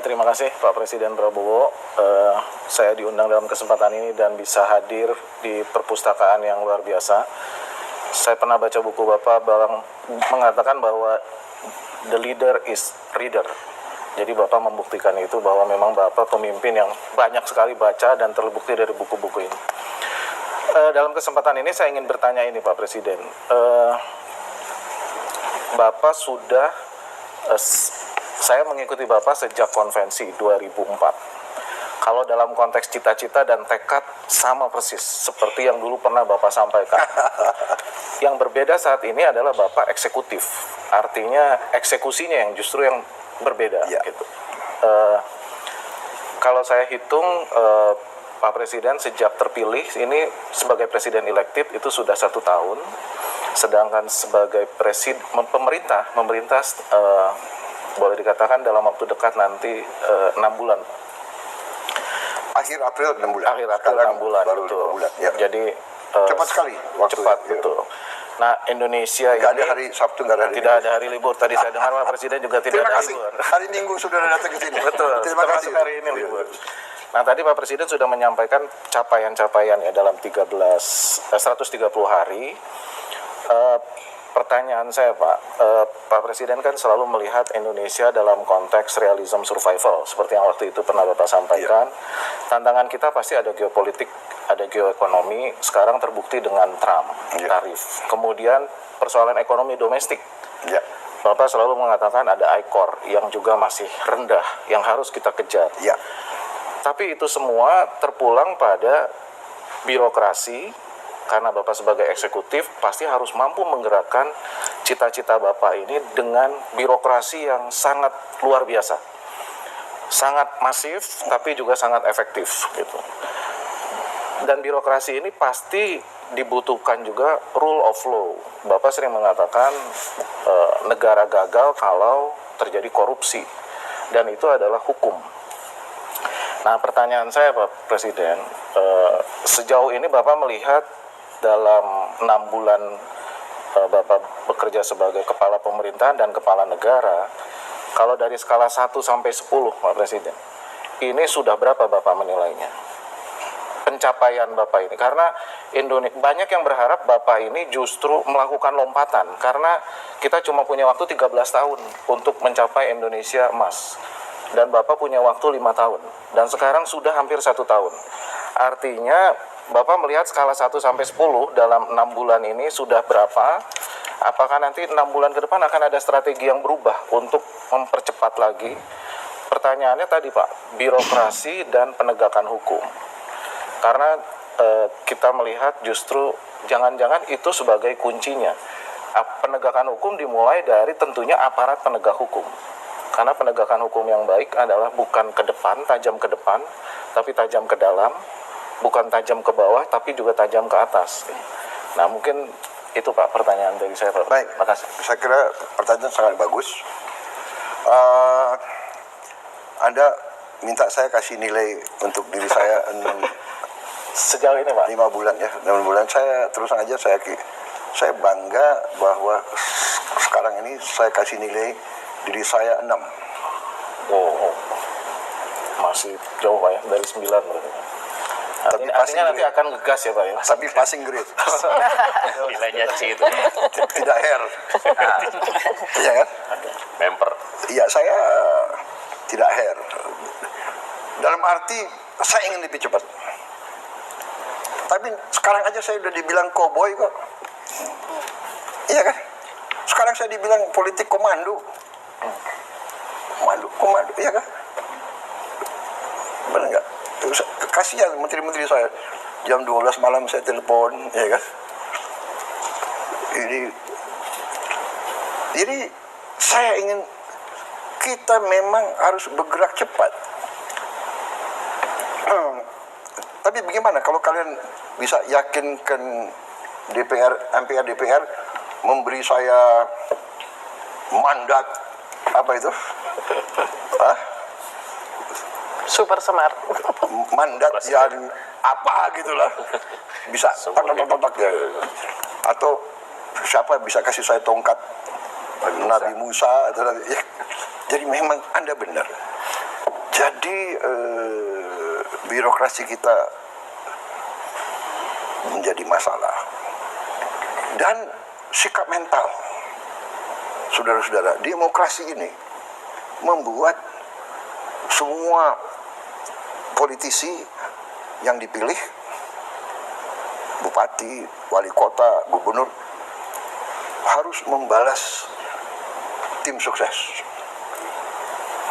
Terima kasih Pak Presiden Prabowo. Saya diundang dalam kesempatan ini dan bisa hadir di perpustakaan yang luar biasa. Saya pernah baca buku Bapak mengatakan bahwa the leader is reader. Jadi Bapak membuktikan itu bahwa memang Bapak pemimpin yang banyak sekali baca dan terbukti dari buku-buku ini. Dalam kesempatan ini saya ingin bertanya ini Pak Presiden. Bapak sudah saya mengikuti Bapak sejak konvensi 2004. Kalau dalam konteks cita-cita dan tekad sama persis seperti yang dulu pernah Bapak sampaikan. Yang berbeda saat ini adalah Bapak eksekutif. Artinya eksekusinya yang justru yang berbeda. Ya. Gitu. Kalau saya hitung Pak Presiden sejak terpilih ini sebagai presiden elektif itu sudah 1 tahun. Sedangkan sebagai pemerintah boleh dikatakan dalam waktu dekat nanti 6 bulan. Akhir April 6 bulan. Akhir April 6 bulan. Baru betul. 5 bulan. Ya. Jadi cepat sekali waktu cepat ya. betul. Nah, Indonesia nggak ini ada hari Sabtu, nggak ada hari tidak ada hari libur. Tadi saya dengar Pak Presiden juga tidak ada kasih. libur. Hari Minggu sudah datang ke sini. Betul. Terima kasih. Termasuk hari ini libur. Nah, tadi Pak Presiden sudah menyampaikan capaian-capaian ya dalam 130 hari. Pertanyaan saya Pak Presiden kan selalu melihat Indonesia dalam konteks realism survival seperti yang waktu itu pernah Bapak sampaikan. Tantangan kita pasti ada geopolitik, ada geoekonomi, sekarang terbukti dengan Trump, tarif. Kemudian persoalan ekonomi domestik. Ya. Bapak selalu mengatakan ada ICOR yang juga masih rendah, yang harus kita kejar. Ya. Tapi itu semua terpulang pada birokrasi. Karena Bapak sebagai eksekutif pasti harus mampu menggerakkan cita-cita Bapak ini dengan birokrasi yang sangat luar biasa. Sangat masif tapi juga sangat efektif gitu. Dan birokrasi ini pasti dibutuhkan juga rule of law. Bapak sering mengatakan negara gagal kalau terjadi korupsi dan itu adalah hukum. Nah, pertanyaan saya Pak Presiden, sejauh ini Bapak melihat dalam 6 bulan Bapak bekerja sebagai kepala pemerintahan dan kepala negara, kalau dari skala 1 sampai 10 Pak Presiden, ini sudah berapa Bapak menilainya? Pencapaian Bapak ini, karena banyak yang berharap Bapak ini justru melakukan lompatan, karena kita cuma punya waktu 13 tahun untuk mencapai Indonesia emas, dan Bapak punya waktu 5 tahun, dan sekarang sudah hampir 1 tahun. Artinya Bapak melihat skala 1 sampai 10 dalam 6 bulan ini sudah berapa? Apakah nanti 6 bulan ke depan akan ada strategi yang berubah untuk mempercepat lagi? Pertanyaannya tadi Pak, birokrasi dan penegakan hukum. Karena kita melihat justru jangan-jangan itu sebagai kuncinya. Penegakan hukum dimulai dari tentunya aparat penegak hukum. Karena penegakan hukum yang baik adalah bukan ke depan, tajam ke depan, tapi tajam ke dalam. Bukan tajam ke bawah, tapi juga tajam ke atas. Nah, mungkin itu Pak pertanyaan dari saya Pak. Baik, terima kasih. Saya kira pertanyaan sangat bagus. Anda minta saya kasih nilai untuk diri saya Sejauh ini Pak? 5 bulan ya, 6 bulan. Saya terus aja saya bangga bahwa sekarang ini saya kasih nilai diri saya 6. Oh, masih jauh Pak ya, dari 9 berarti. Tapi artinya nanti akan ngegas ya Pak ya? Tapi passing grade. Nilainya C itu. Tidak hair. Iya kan? Member. Iya, saya tidak hair. Dalam arti saya ingin lebih cepat. Tapi sekarang aja saya udah dibilang cowboy kok. Iya kan? Sekarang saya dibilang politik komando. Komando, iya kan? Benar nggak? Kasihan menteri-menteri saya. Jam 12 malam saya telepon, ya kan? Jadi saya ingin kita memang harus bergerak cepat. Tapi bagaimana kalau kalian bisa yakinkan MPR DPR memberi saya mandat apa itu? Super semar. Mandat yang apa gitulah. Bisa tak ya. Atau siapa bisa kasih saya tongkat Nabi Musa atau ya. Jadi memang Anda benar. Jadi birokrasi kita menjadi masalah. Dan sikap mental, saudara-saudara, demokrasi ini membuat semua politisi yang dipilih, bupati, wali kota, gubernur, harus membalas tim sukses,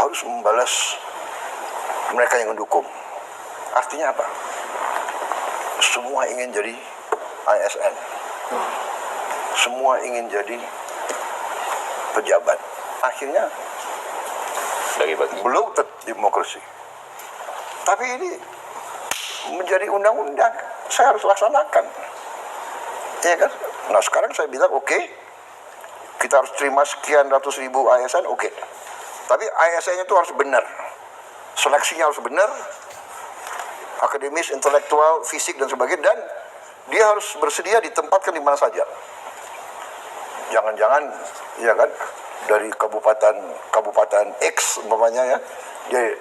harus membalas mereka yang mendukung. Artinya apa? Semua ingin jadi ASN, semua ingin jadi pejabat. Akhirnya Bagi-bagi. bloated demokrasi. Tapi ini menjadi undang-undang, saya harus laksanakan. Ya kan? Nah sekarang saya bilang oke, kita harus terima sekian ratus ribu ASN, oke. Tapi ASN-nya itu harus benar, seleksinya harus benar, akademis, intelektual, fisik dan sebagainya, dan dia harus bersedia ditempatkan di mana saja. Jangan-jangan, ya kan, dari kabupaten X umpamanya ya,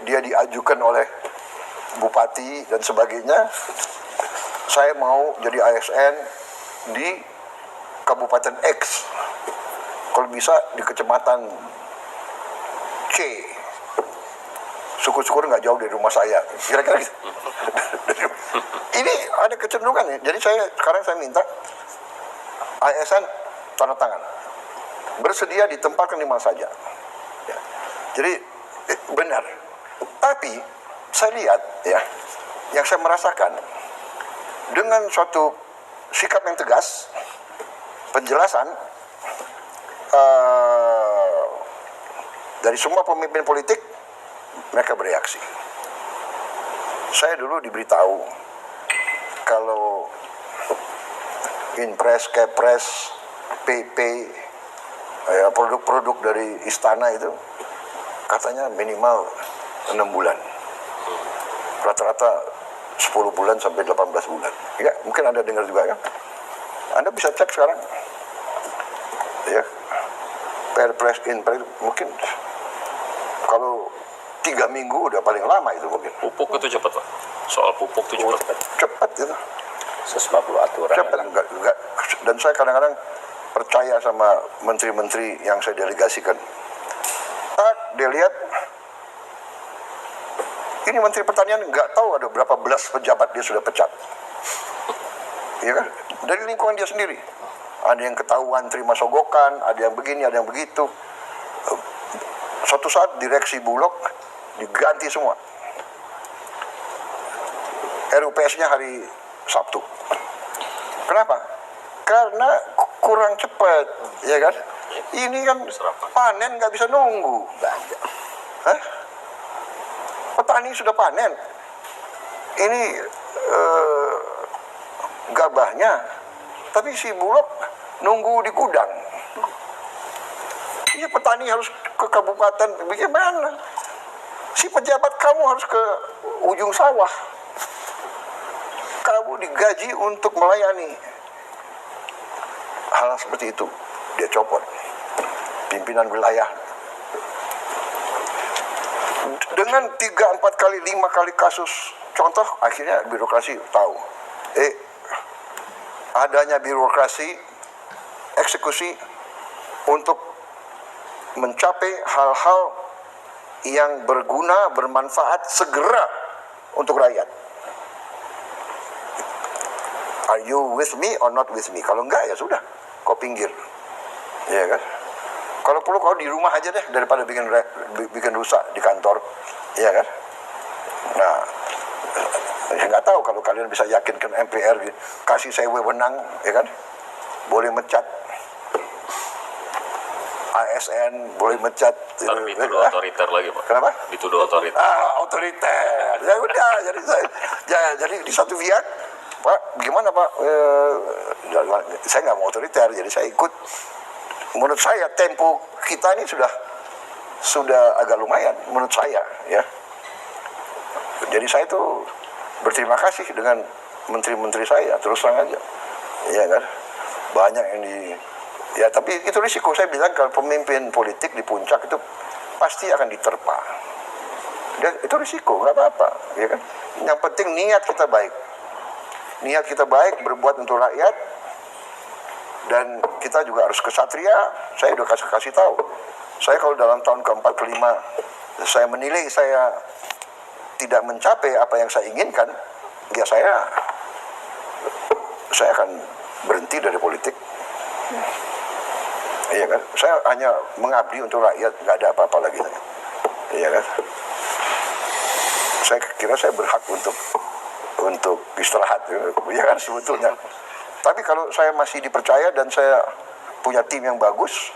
dia diajukan oleh bupati dan sebagainya, saya mau jadi ASN di kabupaten X, kalau bisa di kecamatan C, syukur-syukur nggak jauh dari rumah saya, kira-kira gitu. Ini ada kecenderungan ya. Jadi sekarang saya minta ASN tanda tangan, bersedia ditempatkan di mana saja ya. Jadi benar. Tapi saya lihat ya, yang saya merasakan dengan suatu sikap yang tegas, penjelasan dari semua pemimpin politik, mereka bereaksi. Saya dulu diberitahu kalau Inpres, Kepres, PP, ya, produk-produk dari istana itu katanya minimal 6 bulan, rata-rata 10 bulan sampai 18 bulan. Ya, mungkin Anda dengar juga ya. Anda bisa cek sekarang. Ya. Perpres, Inpres mungkin kalau 3 minggu udah paling lama itu mungkin. Pupuk itu cepat, Pak. Soal pupuk itu cepat. Cepat gitu. 150 aturan. Cepat enggak. Dan saya kadang-kadang percaya sama menteri-menteri yang saya delegasikan. Dia lihat ini Menteri Pertanian nggak tahu ada berapa belas pejabat dia sudah pecat. Ya kan? Dari lingkungan dia sendiri. Ada yang ketahuan terima sogokan, ada yang begini, ada yang begitu. Suatu saat direksi Bulog diganti semua. RUPS-nya hari Sabtu. Kenapa? Karena kurang cepat, ya kan? Ini kan panen nggak bisa nunggu. Hah? Petani sudah panen. Ini gabahnya, tapi si Bulog nunggu di gudang. Iya, petani harus ke kabupaten, bagaimana? Si pejabat kamu harus ke ujung sawah. Kamu digaji untuk melayani. Hal seperti itu dia copot. Pimpinan wilayah. Dengan 3, 4 kali, 5 kali kasus contoh, akhirnya birokrasi tahu. Adanya birokrasi, eksekusi untuk mencapai hal-hal yang berguna, bermanfaat segera untuk rakyat. Are you with me or not with me? Kalau enggak ya sudah, kau pinggir. Ya kan? Kalau perlu kau di rumah aja deh daripada bikin rusak di kantor. Ya kan? Nah, saya nggak tahu kalau kalian bisa yakinkan MPR, kasih saya wewenang, ya kan? Boleh mecat ASN, boleh mecat. Ntar dituduh otoriter lagi, Pak. Kenapa? Dituduh otoriter. Otoriter. Ya udah, jadi di satu pihak, Pak, gimana Pak? Saya nggak mau otoriter, jadi saya ikut. Menurut saya tempo kita ini sudah agak lumayan, menurut saya, ya. Jadi saya tuh berterima kasih dengan menteri-menteri saya, terus terang aja, ya kan. Banyak yang ya tapi itu risiko. Saya bilang kalau pemimpin politik di puncak itu pasti akan diterpa. Dan itu risiko, nggak apa-apa, ya kan? Yang penting niat kita baik. Niat kita baik, berbuat untuk rakyat, dan kita juga harus kesatria. Saya udah kasih tahu. Saya kalau dalam tahun keempat, kelima, saya menilai saya tidak mencapai apa yang saya inginkan, ya saya akan berhenti dari politik. Iya kan? Saya hanya mengabdi untuk rakyat, nggak ada apa-apa lagi. Iya kan? Saya kira saya berhak untuk istirahat, ya kan sebetulnya. Tapi kalau saya masih dipercaya dan saya punya tim yang bagus,